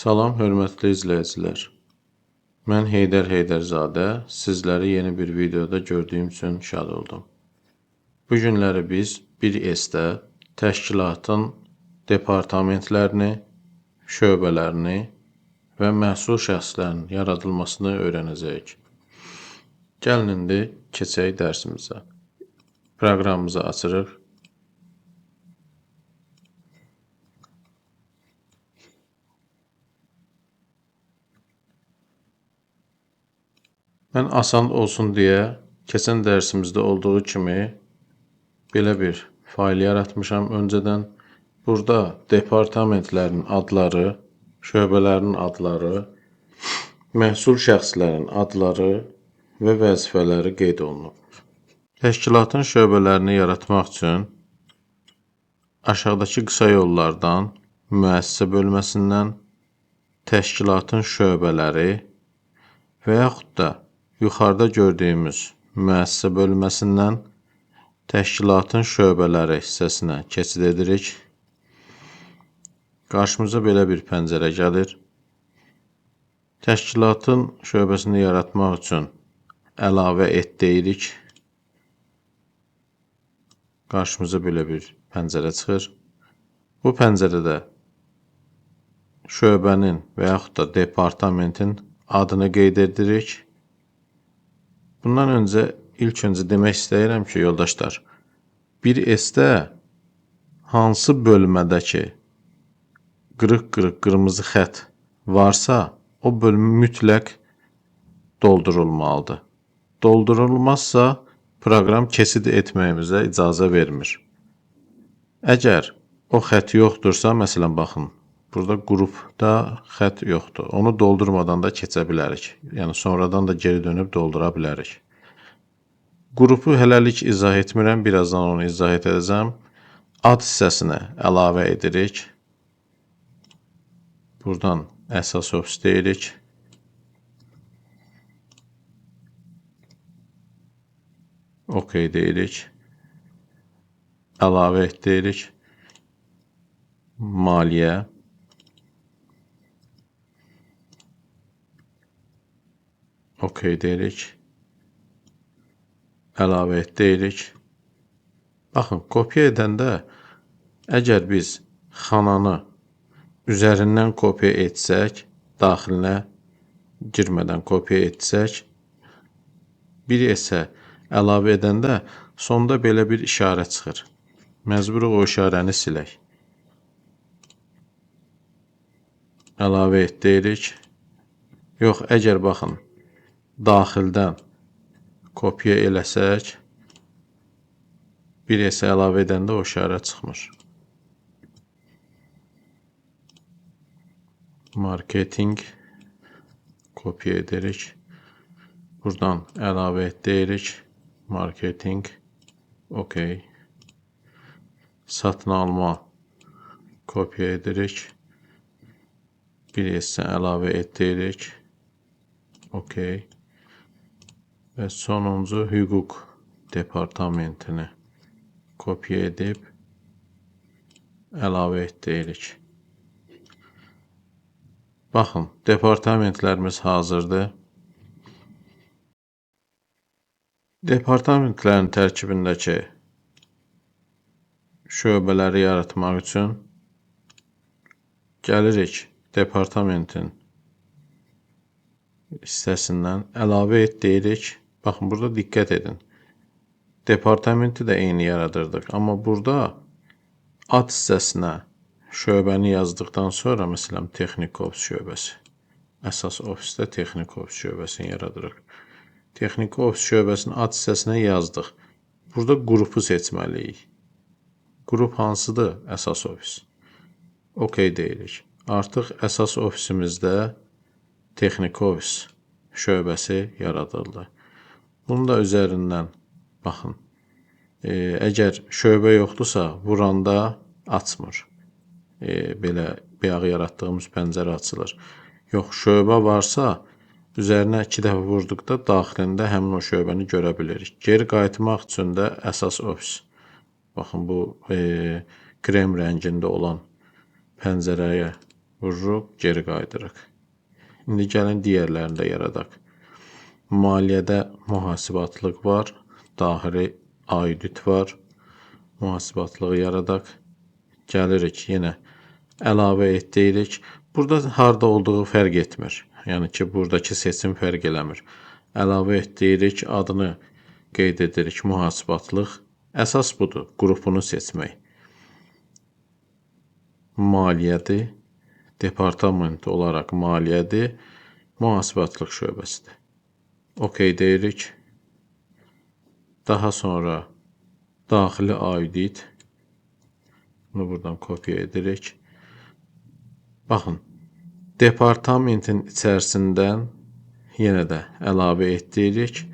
Salam, hörmətli izləyicilər. Mən Heydər Heydərzadə, sizləri yeni bir videoda gördüyüm üçün şad oldum. Bu günləri biz 1S-də təşkilatın departamentlərini, şöbələrini və məsul şəxslərin yaradılmasını öyrənəcəyik. Gəlin indi keçək dərsimizə. Proqramımızı açırıq. Mən asan olsun deyə keçən dərsimizdə olduğu kimi belə bir fayl yaratmışam öncədən. Burada departamentlərin adları, şöbələrin adları, məsul şəxslərin adları və vəzifələri qeyd olunub. Təşkilatın şöbələrini yaratmaq üçün aşağıdakı qısa yollardan müəssisə bölməsindən təşkilatın şöbələri və yaxud da yuxarıda gördüyümüz müəssisə bölməsindən təşkilatın şöbələri hissəsinə keçid edirik. Qarşımıza belə bir pəncərə gəlir. Təşkilatın şöbəsini yaratmaq üçün əlavə et deyirik. Qarşımıza belə bir pəncərə çıxır. Bu pəncərədə şöbənin və yaxud da departamentin adını qeyd edirik. Bundan öncə ilk öncə demək istəyirəm ki, yoldaşlar, 1S-də hansı bölmədəki qırıq-qırıq qırmızı xətt varsa, o bölmə mütləq doldurulmalıdır. Doldurulmazsa, proqram keçid etməyimizə icazə vermir. Əgər o xətt yoxdursa, məsələn, baxın, burada qrupda xətt yoxdur. Onu doldurmadan da keçə bilərik. Yəni, sonradan da geri dönüb doldura bilərik. Qrupu hələlik izah etmirəm, birazdan onu izah edəcəm. Ad hissəsinə əlavə edirik. Buradan əsas ofis deyirik. OK deyirik. Əlavə et deyirik. Maliyyə. OK deyirik. Əlavə et deyirik. Baxın, kopya edəndə əgər biz xananı üzərindən kopya etsək, daxilinə girmədən kopya etsək, 1S-ə əlavə edəndə sonda belə bir işarə çıxır. Məcburuq o işarəni silək. Əlavə et deyirik. Yox, əgər baxın, daxildən kopya eləsək, 1S-ə əlavə edəndə o işarə çıxmır. Marketing kopya edirik. Buradan əlavə et deyirik. Marketing. OK. Satın alma kopya edirik. 1S-ə əlavə et deyirik. OK. Və sonuncu hüquq departamentini kopya edib əlavə et deyirik. Baxın, departamentlərimiz hazırdır. Departamentlərin tərkibindəki şöbələri yaratmaq üçün gəlirik departamentin hissəsindən əlavə et deyirik. Baxın, burada diqqət edin. Departamenti də eyni yaradırdıq. Amma burada ad hissəsinə şöbəni yazdıqdan sonra, məsələn, texnik ofis şöbəsi. Əsas ofisdə texnik ofis şöbəsini yaradırıq. Texnik ofis şöbəsinin ad hissəsinə yazdıq. Burada qrupu seçməliyik. Qrup hansıdır? Əsas ofis. OK deyirik. Artıq əsas ofisimizdə texnik ofis şöbəsi yaradıldı. Bunu da üzərindən baxın. Əgər şöbə yoxdursa, vuranda açmır. Belə bayaq yaratdığımız pəncərə açılır. Yox, şöbə varsa, üzərinə 2 dəfə vurduqda daxilində həmin o şöbəni görə bilirik. Geri qayıtmaq üçün də əsas ofis. Baxın, bu krem rəngində olan pəncərəyə vururuq, geri qayıdırıq. İndi gəlin digərlərini də yaradaq. Maliyyədə mühasibatlıq var, daxili audit var. Mühasibatlığı yaradaq. Gəlirik yenə əlavə et deyirik. Burada harda olduğu fərq etmir. Yəni ki, buradakı seçim fərq eləmir. Əlavə et deyirik, adını qeyd edirik, mühasibatlıq. Əsas budur, qrupunu seçmək. Maliyyədir, departament olaraq maliyyədir, mühasibatlıq şöbəsidir. OK deyirik. Daha sonra daxili audit. Bunu buradan kopya edirik. Baxın, departamentin içərisindən yenə də əlavə et deyirik.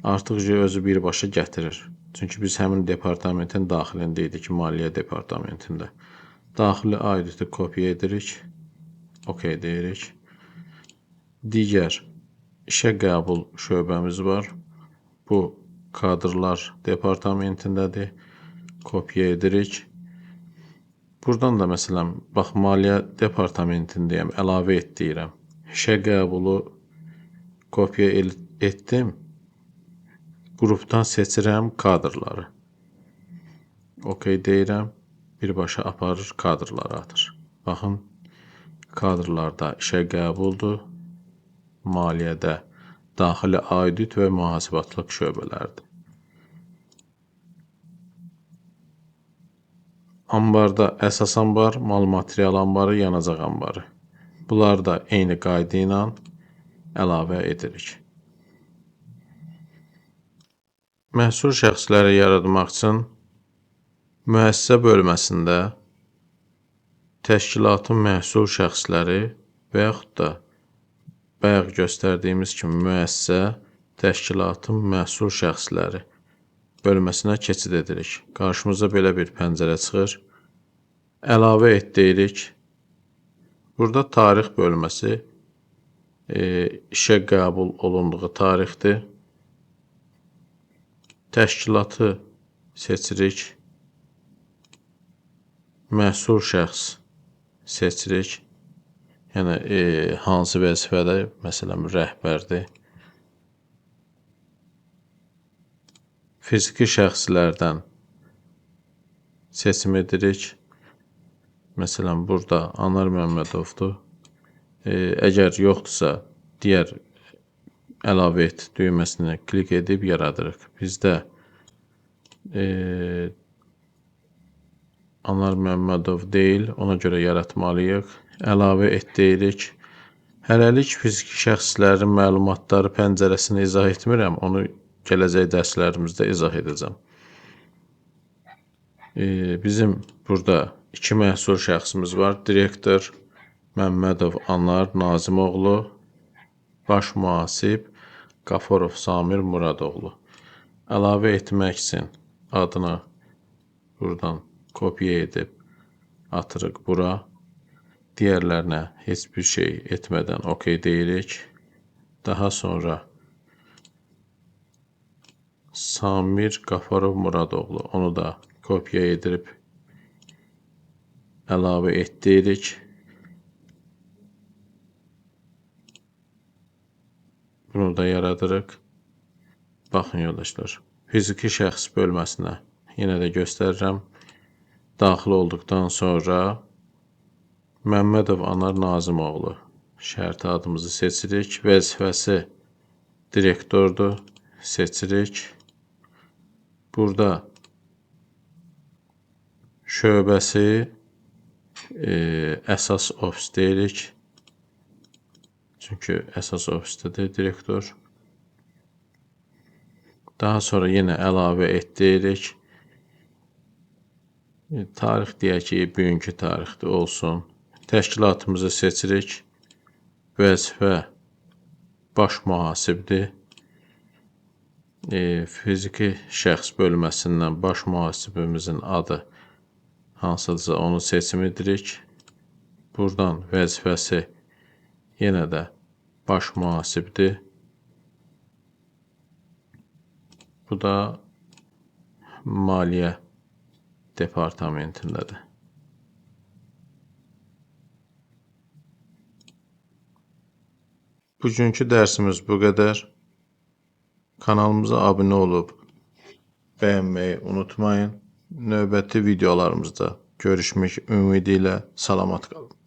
Artıq özü birbaşa gətirir. Çünki biz həmin departamentin daxilində idik, maliyyə departamentində. Daxili auditi kopya edirik. OK deyirik. Digər işə qəbul şöbəmiz var. Bu kadrlar departamentindədir. Kopya edirik. Buradan da məsələn, bax, maliyyə departamentindəyəm, əlavə et deyirəm. İşə qəbulu kopya etdim. Qrupdan seçirəm kadrları. OK deyirəm. Birbaşa aparır, kadrları atır. Baxın, kadrlarda işə qəbuldur. Maliyyədə daxili audit və mühasibatlıq şöbələrdir. Ambarda əsas ambar, mal material ambarı, yanacaq ambarı. Bunlar da eyni qayda ilə əlavə edirik. Məhsul şəxsləri yaratmaq üçün müəssisə bölməsində təşkilatın məhsul şəxsləri və yaxud da bayaq göstərdiyimiz kimi müəssisə təşkilatın məhsul şəxsləri bölməsinə keçid edirik. Qarşımıza belə bir pəncərə çıxır. Əlavə et deyirik. Burada tarix bölməsi işə qəbul olunduğu tarixdir. Təşkilatı seçirik. Məhsul şəxs seçirik. Yəni hansı vəzifədə, məsələn, rəhbərdir. Fiziki şəxslərdən seçim edirik. Məsələn, burada Anar Məmmədovdur. Əgər yoxdursa, digər əlavə et düyməsini klik edib yaradırıq. Bizdə Anar Məmmədov deyil, ona görə yaratmalıyıq. Əlavə et deyirik. Hələlik fiziki şəxslərin məlumatları pəncərəsini izah etmirəm. Onu gələcək dərslərimizdə izah edəcəm. Bizim burada 2 məhsul şəxsimiz var. Direktor Məmmədov Anar Nazimoğlu, baş mühasib Qafarov Samir Muradoğlu. Əlavə etmək üçün adını buradan kopya edib atırıq bura. Digərlərinə heç bir şey etmədən OK deyirik. Daha sonra Samir Qafarov Muradoğlu. Onu da kopya edib əlavə et deyirik. Bunu da yaradırıq. Baxın yoldaşlar. Fiziki şəxs bölməsinə yenə də göstərirəm. Daxil olduqdan sonra Məmmədov Anar Nazimoğlu şərti adımızı seçirik. Vəzifəsi direktordur. Seçirik. Burada şöbəsi əsas ofis deyirik. Çünki əsas ofisdədir direktor. Daha sonra yenə əlavə et deyirik. Tarix deyək ki, bugünkü tarixdə olsun. Təşkilatımızı seçirik. Vəzifə baş mühasibdir. Fiziki şəxs bölməsindən baş mühasibimizin adı hansıdırsa onu seçim edirik. Buradan vəzifəsi yenə də baş mühasibdir. Bu da maliyyə departamentindədir. Bugünkü dərsimiz bu qədər. Kanalımıza abunə olub bəyənməyi unutmayın. Növbəti videolarımızda görüşmək ümidi ilə salamat qalın.